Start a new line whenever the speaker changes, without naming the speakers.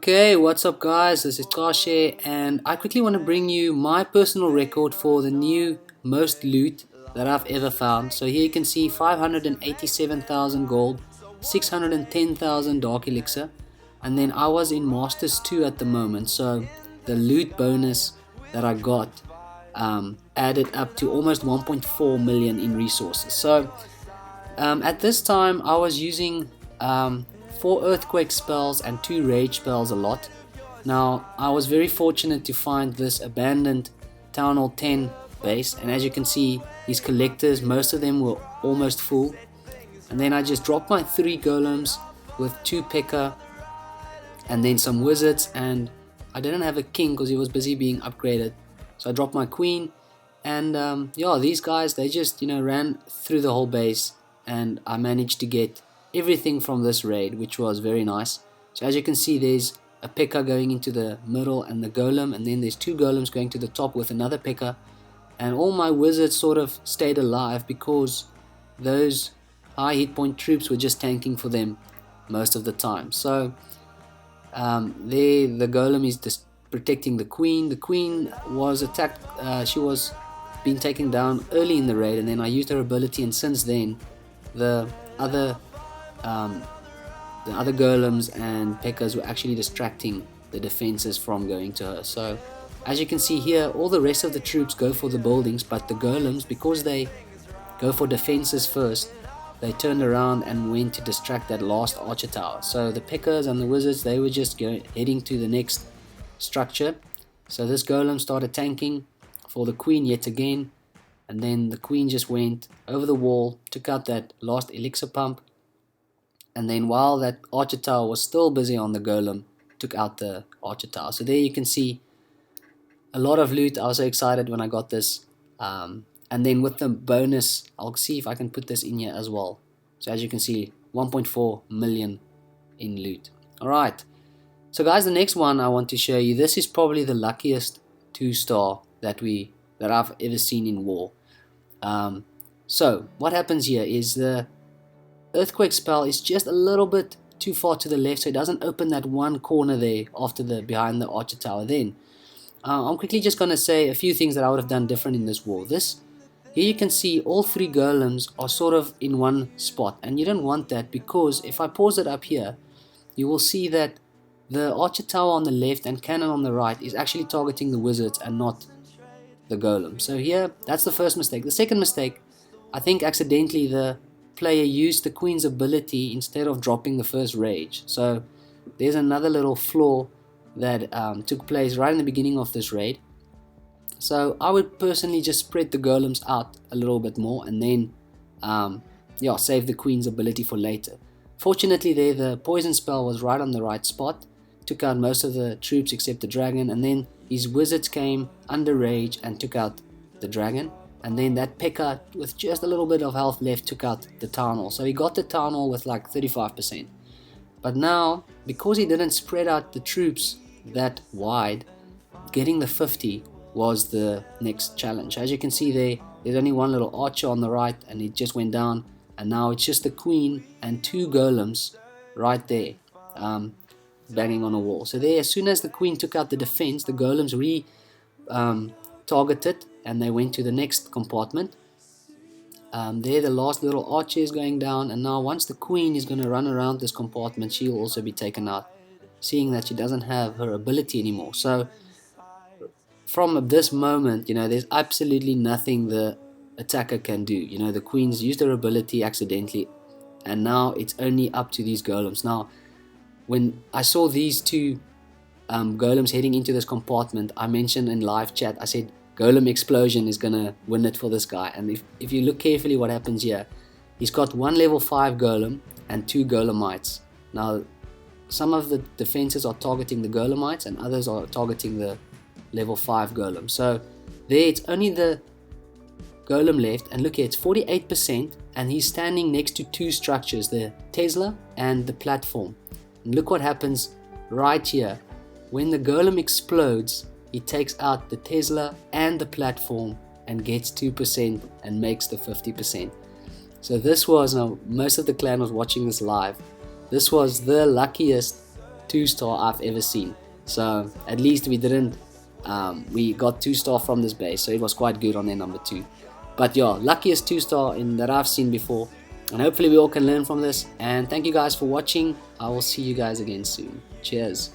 Okay, what's up guys, this is Xaashe and I quickly want to bring you my personal record for the new most loot that I've ever found. So here you can see 587,000 gold, 610,000 dark elixir, and then I was in Masters 2 at the moment, so the loot bonus that I got added up to almost 1.4 million in resources. So at this time I was using 4 earthquake spells and 2 rage spells a lot. Now I was very fortunate to find this abandoned Town Hall 10 base, and as you can see, these collectors, most of them were almost full. And then I just dropped my 3 golems with 2 P.E.K.K.A and then some wizards, and I didn't have a king because he was busy being upgraded, so I dropped my queen. And yeah, these guys, they just ran through the whole base, and I managed to get everything from this raid, which was very nice. So as you can see, there's a P.E.K.K.A going into the middle and the golem, and then there's 2 golems going to the top with another P.E.K.K.A, and all my wizards sort of stayed alive because those high hit point troops were just tanking for them most of the time. So there the golem is just protecting the queen. The queen was attacked, she was being taken down early in the raid, and then I used her ability, and since then the other golems and P.E.K.K.As were actually distracting the defenses from going to her. So as you can see here, all the rest of the troops go for the buildings, but the golems, because they go for defenses first, they turned around and went to distract that last archer tower. So the P.E.K.K.As and the wizards, they were just heading to the next structure. So this golem started tanking for the queen yet again, and then the queen just went over the wall, took out that last elixir pump, and then while that archer tower was still busy on the golem, took out the archer tower. So there you can see a lot of loot. I was so excited when I got this, and then with the bonus, I'll see if I can put this in here as well. So as you can see, 1.4 million in loot. Alright, so guys, the next one I want to show you, this is probably the luckiest 2-star that I've ever seen in war. So what happens here is the earthquake spell is just a little bit too far to the left, so it doesn't open that one corner there after behind the archer tower. Then I'm quickly just going to say a few things that I would have done different in this war. Here you can see all 3 golems are sort of in one spot, and you don't want that, because if I pause it up here, you will see that the archer tower on the left and cannon on the right is actually targeting the wizards and not the golem. So here, that's the first mistake. The second mistake, I think accidentally the player used the queen's ability instead of dropping the first rage. So there's another little flaw that took place right in the beginning of this raid. So I would personally just spread the golems out a little bit more, and then yeah, save the queen's ability for later. Fortunately there, the poison spell was right on the right spot, took out most of the troops except the dragon, and then his wizards came under rage and took out the dragon, and then that P.E.K.K.A with just a little bit of health left took out the town hall. So he got the town hall with like 35%. But now, because he didn't spread out the troops that wide, getting the 50 was the next challenge. As you can see there's only one little archer on the right, and it just went down, and now it's just the queen and 2 golems right there banging on a wall. So there, as soon as the queen took out the defense, the golems targeted, and they went to the next compartment. There the last little archer is going down, and now once the queen is going to run around this compartment, she will also be taken out, seeing that she doesn't have her ability anymore. So from this moment, there's absolutely nothing the attacker can do. The queen's used her ability accidentally, and now it's only up to these golems. Now when I saw these 2 golems heading into this compartment, I mentioned in live chat, I said golem explosion is gonna win it for this guy. And if you look carefully what happens here, he's got 1 level 5 golem and 2 golemites. Now some of the defenses are targeting the golemites and others are targeting the level 5 golem. So there it's only the golem left, and look here, it's 48%, and he's standing next to 2 structures, the Tesla and the platform. And look what happens right here. When the golem explodes, he takes out the Tesla and the platform and gets 2% and makes the 50%. So this was, now most of the clan was watching this live, this was the luckiest 2-star I've ever seen. So at least we didn't we got 2-star from this base, so it was quite good on their number 2. But yeah, luckiest 2-star in that I've seen before, and hopefully we all can learn from this. And thank you guys for watching. I will see you guys again soon. Cheers.